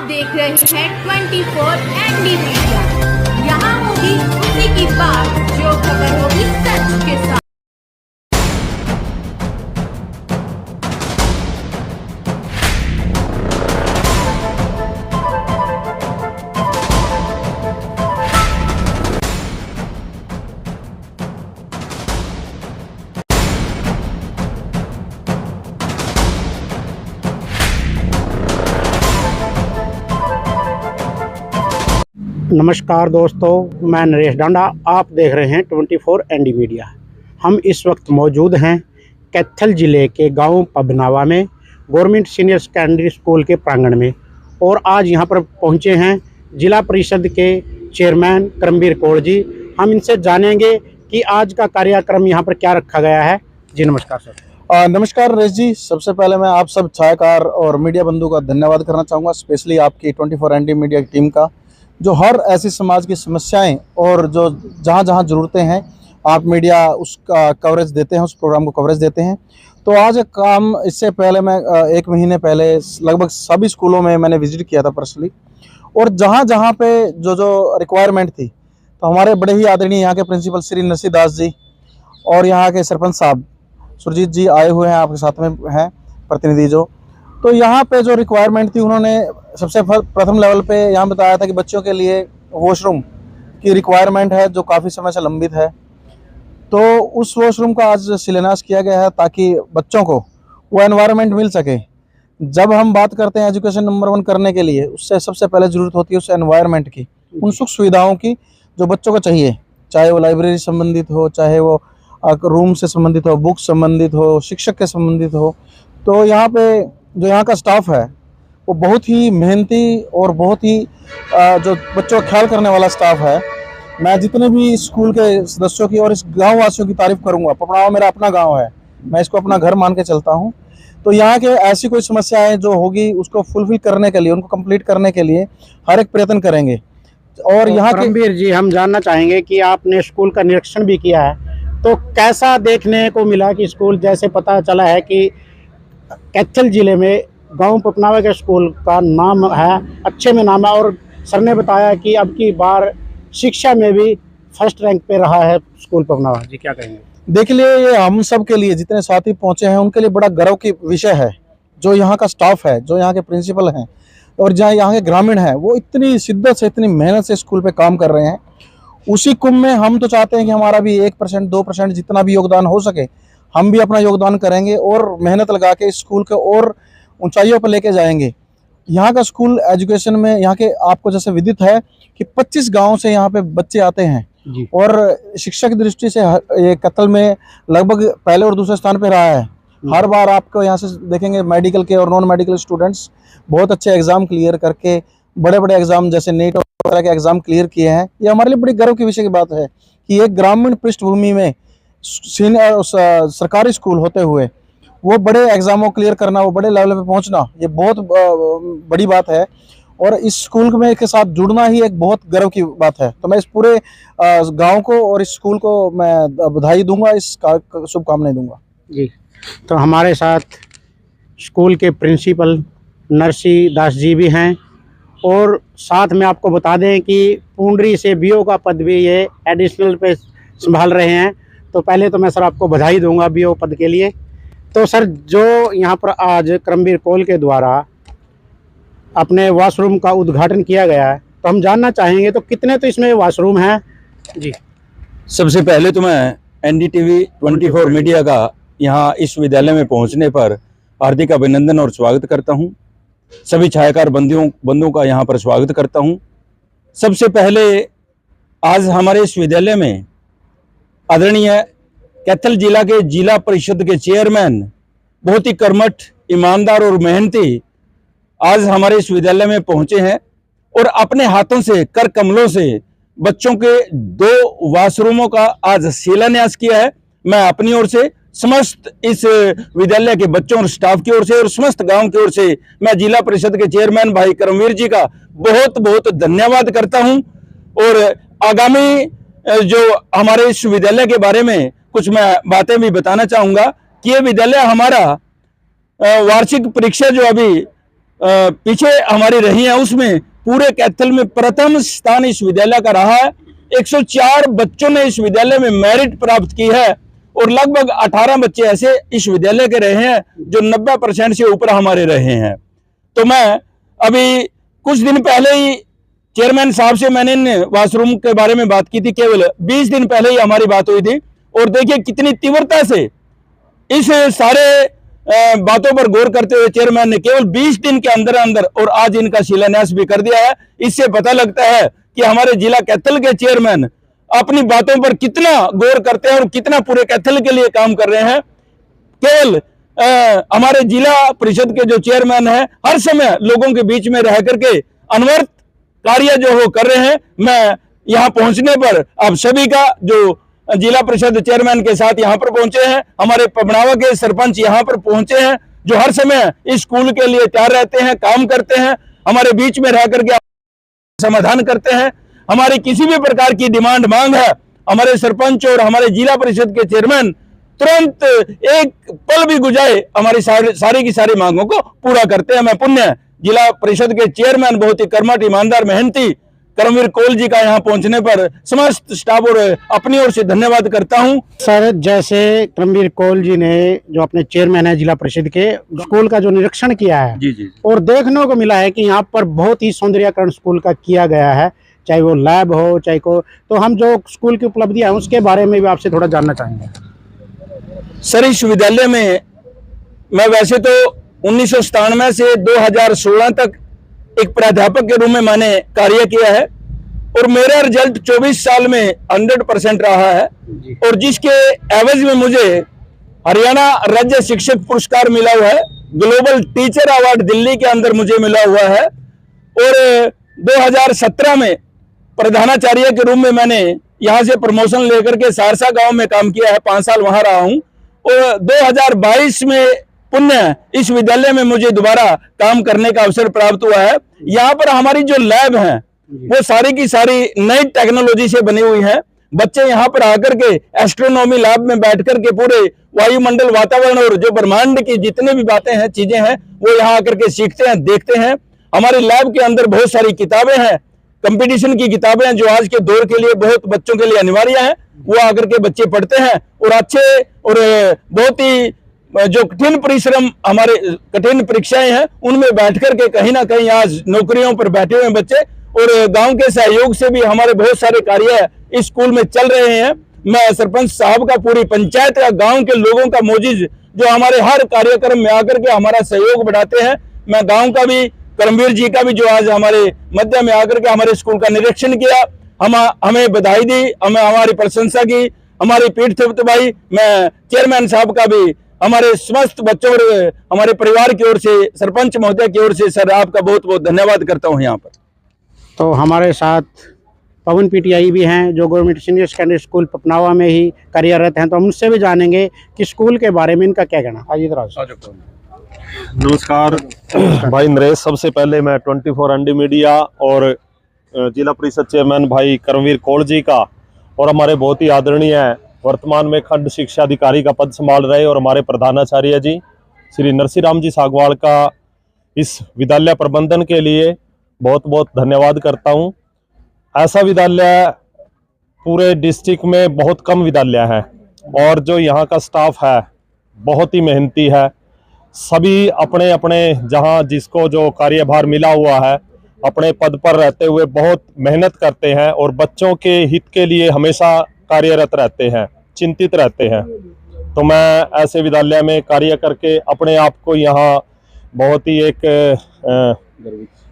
देख रहे हैं 24 एनडी मीडिया। यहाँ होगी उसी की बात जो खबर होगी सच के साथ। नमस्कार दोस्तों, मैं नरेश डांडा। आप देख रहे हैं 24 एनडी मीडिया। हम इस वक्त मौजूद हैं कैथल ज़िले के गांव पबनावा में गवर्नमेंट सीनियर सेकेंडरी स्कूल के प्रांगण में, और आज यहां पर पहुंचे हैं जिला परिषद के चेयरमैन करमवीर कौर जी। हम इनसे जानेंगे कि आज का कार्यक्रम यहां पर क्या रखा गया है। जी नमस्कार सर। नमस्कार नरेश जी। सबसे पहले मैं आप सब छायाकार और मीडिया बंधु का धन्यवाद करना चाहूँगा, स्पेशली आपकी 24 एनडी मीडिया की टीम का, जो हर ऐसी समाज की समस्याएं और जो जहां जहां ज़रूरतें हैं आप मीडिया उसका कवरेज देते हैं, उस प्रोग्राम को कवरेज देते हैं। तो आज एक काम, इससे पहले मैं 1 महीने पहले लगभग सभी स्कूलों में मैंने विजिट किया था पर्सनली, और जहां जहां पे जो जो रिक्वायरमेंट थी, तो हमारे बड़े ही आदरणीय यहाँ के प्रिंसिपल श्री नरसिंह दास जी और यहाँ के सरपंच साहब सुरजीत जी आए हुए हैं, आपके साथ में हैं प्रतिनिधि जो। तो यहाँ पे जो रिक्वायरमेंट थी, उन्होंने सबसे प्रथम लेवल पे यहाँ बताया था कि बच्चों के लिए वॉशरूम की रिक्वायरमेंट है जो काफ़ी समय से लंबित है। तो उस वॉशरूम का आज शिलान्यास किया गया है ताकि बच्चों को वो एनवायरनमेंट मिल सके। जब हम बात करते हैं एजुकेशन नंबर 1 करने के लिए, उससे सबसे पहले ज़रूरत होती है उस एनवायरनमेंट की, उन सुख सुविधाओं की जो बच्चों को चाहिए, चाहे वो लाइब्रेरी संबंधित हो, चाहे वो रूम से संबंधित हो, बुक संबंधित हो, शिक्षक के संबंधित हो। तो यहाँ पे जो यहाँ का स्टाफ है वो बहुत ही मेहनती और बहुत ही जो बच्चों का ख्याल करने वाला स्टाफ है। मैं जितने भी स्कूल के सदस्यों की और इस गाँव वासियों की तारीफ करूँगा। पबनावा मेरा अपना गाँव है, मैं इसको अपना घर मान के चलता हूँ। तो यहाँ के ऐसी कोई समस्याएं जो होगी उसको फुलफिल करने के लिए, उनको कंप्लीट करने के लिए हर एक प्रयत्न करेंगे। और यहाँ के करमवीर जी, हम जानना चाहेंगे कि आपने स्कूल का निरीक्षण भी किया है, तो कैसा देखने को मिला कि स्कूल, जैसे पता चला है कि कैथल ज़िले में गांव पबनावा के स्कूल का नाम है, अच्छे में नाम है, और सर ने बताया कि अब की बार शिक्षा में भी फर्स्ट रैंक पे रहा है स्कूल पबनावा। जी क्या कहेंगे? देख लिए, ये हम सब के लिए, जितने साथी पहुंचे हैं उनके लिए बड़ा गर्व की विषय है। जो यहाँ का स्टाफ है, जो यहाँ के प्रिंसिपल हैं और जहाँ यहाँ के ग्रामीण हैं, वो इतनी शिद्दत से, इतनी मेहनत से स्कूल पे काम कर रहे हैं। उसी कुंभ में हम तो चाहते हैं कि हमारा भी 1% 2% जितना भी योगदान हो सके हम भी अपना योगदान करेंगे और मेहनत लगा के इस स्कूल को और ऊंचाइयों पर लेके जाएंगे। यहाँ का स्कूल एजुकेशन में, यहाँ के आपको जैसे विदित है कि 25 गाँव से यहाँ पे बच्चे आते हैं जी। और शिक्षा की दृष्टि से ये कैथल में लगभग पहले और दूसरे स्थान पे रहा है। हर बार आपको यहाँ से देखेंगे मेडिकल के और नॉन मेडिकल स्टूडेंट्स बहुत अच्छे एग्जाम क्लियर करके, बड़े बड़े एग्जाम जैसे नीट वगैरह के एग्जाम क्लियर किए हैं। ये हमारे लिए बड़ी गर्व की विषय की बात है कि एक ग्रामीण पृष्ठभूमि में सरकारी स्कूल होते हुए वो बड़े एग्जामों क्लियर करना, वो बड़े लेवल पे पहुंचना, ये बहुत बड़ी बात है। और इस स्कूल में के साथ जुड़ना ही एक बहुत गर्व की बात है। तो मैं इस पूरे गांव को और इस स्कूल को मैं बधाई दूंगा, इस शुभकामनाएं दूंगा। जी, तो हमारे साथ स्कूल के प्रिंसिपल नरसिंह दास जी भी हैं, और साथ में आपको बता दें कि पूंडरी से बीओ का पद भी ये एडिशनल पे संभाल रहे हैं। तो पहले तो मैं सर आपको बधाई दूंगा बीओ पद के लिए। तो सर, जो यहाँ पर आज करमवीर कौर के द्वारा अपने वॉशरूम का उद्घाटन किया गया है, तो हम जानना चाहेंगे तो कितने तो इसमें वॉशरूम हैं? जी, सबसे पहले तो मैं एनडीटीवी 24 मीडिया का यहाँ इस विद्यालय में पहुँचने पर हार्दिक अभिनंदन और स्वागत करता हूँ। सभी छायाकार बंधुओं का यहाँ पर स्वागत करता हूँ। सबसे पहले आज हमारे इस विद्यालय में आदरणीय कैथल जिला के जिला परिषद के चेयरमैन, बहुत ही कर्मठ, ईमानदार और मेहनती, आज हमारे इस विद्यालय में पहुंचे हैं और अपने हाथों से, कर कमलों से बच्चों के 2 वॉशरूमों का आज शिलान्यास किया है। मैं अपनी ओर से, समस्त इस विद्यालय के बच्चों और स्टाफ की ओर से और समस्त गांव की ओर से मैं जिला परिषद के चेयरमैन भाई करमवीर जी का बहुत बहुत धन्यवाद करता हूं। और आगामी जो हमारे इस विद्यालय के बारे में कुछ मैं बातें भी बताना चाहूंगा कि ये विद्यालय हमारा वार्षिक परीक्षा जो अभी पीछे हमारी रही है, उसमें पूरे कैथल में प्रथम स्थान इस विद्यालय का रहा है। 104 बच्चों ने इस विद्यालय में मेरिट प्राप्त की है और लगभग 18 बच्चे ऐसे इस विद्यालय के रहे हैं जो 90% से ऊपर हमारे रहे हैं। तो मैं अभी कुछ दिन पहले ही चेयरमैन साहब से मैंने इन वॉशरूम के बारे में बात की थी, केवल 20 दिन पहले ही हमारी बात हुई थी, और देखिए कितनी तीव्रता से इस सारे बातों पर गौर करते हुए चेयरमैन ने केवल 20 दिन के अंदर अंदर और आज इनका शिलान्यास भी कर दिया है। इससे पता लगता है कि हमारे जिला कैथल के चेयरमैन अपनी बातों पर कितना गौर करते हैं और कितना पूरे कैथल के लिए काम कर रहे हैं। केवल हमारे जिला परिषद के जो चेयरमैन हैं हर समय लोगों के बीच में रह करके अनवरत कार्य जो वो कर रहे हैं। मैं यहाँ पहुंचने पर आप सभी का जो जिला परिषद चेयरमैन के साथ यहाँ पर पहुंचे हैं, हमारे पबनावा के सरपंच यहाँ पर पहुंचे हैं जो हर समय इस स्कूल के लिए तैयार रहते हैं, काम करते हैं, हमारे बीच में रह करके समाधान करते हैं। हमारी किसी भी प्रकार की डिमांड मांग है, हमारे सरपंच और हमारे जिला परिषद के चेयरमैन तुरंत एक पल भी गुजारे हमारी सारी की सारी मांगों को पूरा करते हैं। मैं पुण्य जिला परिषद के चेयरमैन बहुत ही कर्मठ, ईमानदार, मेहनती करमवीर कौल जी का यहाँ पहुंचने पर समस्त स्टाफ और अपनी ओर से धन्यवाद करता हूं। सर, जैसे करमवीर कौल जी ने जो अपने चेयरमैन है जिला परिषद के, स्कूल का जो निरीक्षण किया है जी और देखने को मिला है कि यहाँ पर बहुत ही सौंदर्यकरण स्कूल का किया गया है, चाहे वो लैब हो चाहे को, तो हम जो स्कूल की उपलब्धियां हैं उसके बारे में भी आपसे थोड़ा जानना चाहेंगे। सर, इस विद्यालय में मैं वैसे तो 1997 से 2016 तक एक प्राध्यापक के रूप में मैंने कार्य किया है और मेरा रिजल्ट 24 साल में 100% रहा है और जिसके एवज में मुझे हरियाणा राज्य शिक्षक पुरस्कार मिला हुआ है, ग्लोबल टीचर अवार्ड दिल्ली के अंदर मुझे मिला हुआ है और 2017 में प्रधानाचार्य के रूप में मैंने यहाँ से प्रमोशन लेकर के सहरसा गांव में काम किया है, 5 साल वहां रहा हूं और 2022 में पुण्य इस विद्यालय में मुझे दोबारा काम करने का अवसर प्राप्त हुआ है। यहाँ पर हमारी जो लैब है वो सारी की सारी नई टेक्नोलॉजी से बनी हुई है। बच्चे यहाँ पर आकर के एस्ट्रोनॉमी लैब में बैठ कर के पूरे वायुमंडल, वातावरण और जो ब्रह्मांड की जितने भी बातें हैं, चीजें हैं, वो यहाँ आकर के सीखते हैं, देखते हैं। हमारी लैब के अंदर बहुत सारी किताबें हैं, कंपटीशन की किताबें हैं जो आज के दौर के लिए बहुत बच्चों के लिए अनिवार्य हैं, वो आकर के बच्चे पढ़ते हैं और अच्छे और बहुत ही जो कठिन परिश्रम, हमारे कठिन परीक्षाएं हैं, उनमें बैठ करके कहीं ना कहीं आज नौकरियों पर बैठे हुए बच्चे और गांव के सहयोग से भी हमारे बहुत सारे कार्य इस स्कूल में चल रहे हैं। मैं सरपंच साहब का, पूरी पंचायत या गांव के लोगों का मोजिज जो हमारे हर कार्यक्रम में आकर के हमारा सहयोग बढ़ाते हैं, मैं गाँव का भी, करमवीर जी का भी जो आज हमारे मध्य में आकर के हमारे स्कूल का निरीक्षण किया, हमें बधाई दी, हमें हमारी प्रशंसा की, हमारी पीठ थपथपाई। मैं चेयरमैन साहब का भी हमारे समस्त बच्चों और हमारे परिवार की ओर से, सरपंच महोदय की ओर से सर आपका बहुत बहुत धन्यवाद करता हूं। यहाँ पर तो हमारे साथ पवन पीटीआई भी हैं जो गवर्नमेंट सीनियर सेकेंडरी स्कूल पपनावा में ही कार्यरत हैं, तो हम उनसे भी जानेंगे कि स्कूल के बारे में इनका क्या कहना। आइए इधर आओ। नमस्कार भाई नरेश, सबसे पहले मैं 24 एनडी मीडिया और जिला परिषद चेयरमैन भाई करमवीर कौल जी का और हमारे बहुत ही आदरणीय वर्तमान में खंड शिक्षा अधिकारी का पद संभाल रहे और हमारे प्रधानाचार्य जी श्री नरसी राम जी सागवाल का इस विद्यालय प्रबंधन के लिए बहुत बहुत धन्यवाद करता हूं। ऐसा विद्यालय पूरे डिस्ट्रिक्ट में बहुत कम विद्यालय है और जो यहाँ का स्टाफ है बहुत ही मेहनती है। सभी अपने अपने जहाँ जिसको जो कार्यभार मिला हुआ है अपने पद पर रहते हुए बहुत मेहनत करते हैं और बच्चों के हित के लिए हमेशा कार्यरत रहते हैं, चिंतित रहते हैं। तो मैं ऐसे विद्यालय में कार्य करके अपने आप को यहाँ बहुत ही एक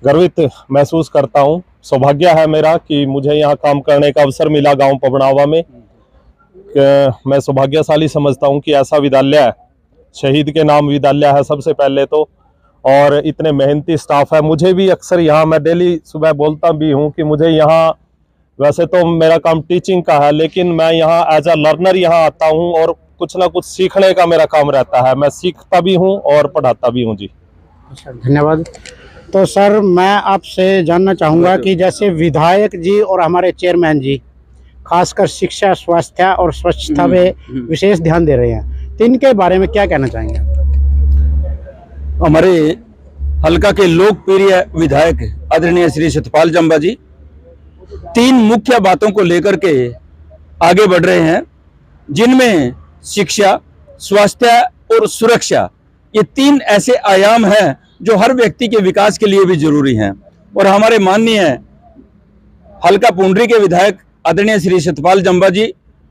गर्वित महसूस करता हूँ। सौभाग्य है मेरा कि मुझे यहाँ काम करने का अवसर मिला गांव पबनावा में। मैं सौभाग्यशाली समझता हूँ कि ऐसा विद्यालय, शहीद के नाम विद्यालय है सबसे पहले तो, और इतने मेहनती स्टाफ है। मुझे भी अक्सर यहाँ, मैं डेली सुबह बोलता भी हूँ कि मुझे यहाँ, वैसे तो मेरा काम टीचिंग का है लेकिन मैं यहाँ एज अ लर्नर यहाँ आता हूँ और कुछ ना कुछ सीखने का मेरा काम रहता है। मैं सीखता भी हूँ और पढ़ाता भी हूँ जी। धन्यवाद। तो सर, मैं आपसे जानना चाहूँगा कि जैसे विधायक जी और हमारे चेयरमैन जी खासकर शिक्षा, स्वास्थ्य और स्वच्छता में विशेष ध्यान दे रहे हैं, तो इनके बारे में क्या कहना चाहेंगे? हल्का के लोकप्रिय विधायक आदरणीय श्री सतपाल जंबा जी 3 मुख्य बातों को लेकर के आगे बढ़ रहे हैं, जिनमें शिक्षा, स्वास्थ्य और सुरक्षा, ये 3 ऐसे आयाम हैं जो हर व्यक्ति के विकास के लिए भी जरूरी हैं। और हमारे माननीय हल्का पुंडरी के विधायक आदरणीय श्री सतपाल जंबा जी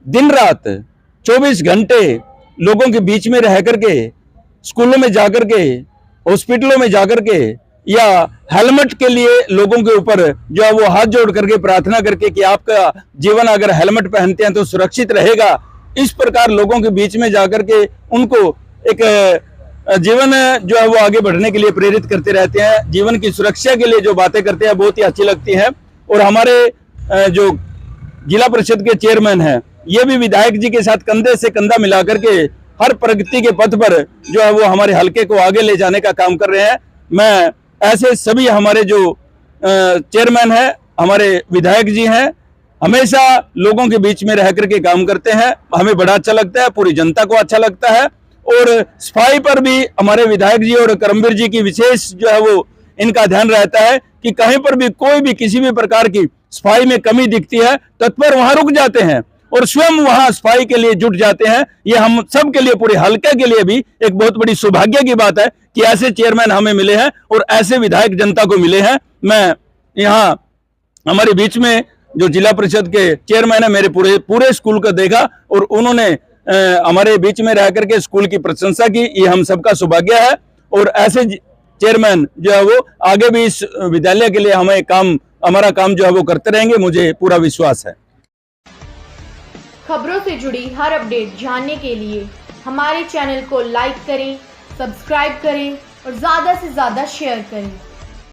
दिन रात 24 घंटे लोगों के बीच में रह करके, स्कूलों में जाकर के, हॉस्पिटलों में जाकर के, या हेलमेट के लिए लोगों के ऊपर जो है वो हाथ जोड़ करके प्रार्थना करके कि आपका जीवन अगर हेलमेट पहनते हैं तो सुरक्षित रहेगा, इस प्रकार लोगों के बीच में जाकर के उनको एक जीवन जो है वो आगे बढ़ने के लिए प्रेरित करते रहते हैं। जीवन की सुरक्षा के लिए जो बातें करते हैं बहुत ही अच्छी लगती हैं। और हमारे जो जिला परिषद के चेयरमैन हैं, ये भी विधायक जी के साथ कंधे से कंधा मिला करके हर प्रगति के पथ पर जो है वो हमारे हलके को आगे ले जाने का काम कर रहे हैं। मैं ऐसे सभी हमारे जो चेयरमैन हैं, हमारे विधायक जी हैं, हमेशा लोगों के बीच में रह करके काम करते हैं, हमें बड़ा अच्छा लगता है, पूरी जनता को अच्छा लगता है। और सफाई पर भी हमारे विधायक जी और करमवीर जी की विशेष जो है वो इनका ध्यान रहता है कि कहीं पर भी कोई भी किसी भी प्रकार की सफाई में कमी दिखती है तत्पर वहां रुक जाते हैं और स्वयं वहां सफाई के लिए जुट जाते हैं। ये हम सब के लिए, पूरे हलके के लिए भी एक बहुत बड़ी सौभाग्य की बात है कि ऐसे चेयरमैन हमें मिले हैं और ऐसे विधायक जनता को मिले हैं। मैं यहाँ हमारे बीच में जो जिला परिषद के चेयरमैन है, मेरे पूरे स्कूल को देखा और उन्होंने हमारे बीच में रह करके स्कूल की प्रशंसा की, ये हम सबका सौभाग्य है। और ऐसे चेयरमैन जो है वो आगे भी इस विद्यालय के लिए हमारा काम जो है वो करते रहेंगे, मुझे पूरा विश्वास है। खबरों से जुड़ी हर अपडेट जानने के लिए हमारे चैनल को लाइक करें, सब्सक्राइब करें और ज़्यादा से ज़्यादा शेयर करें।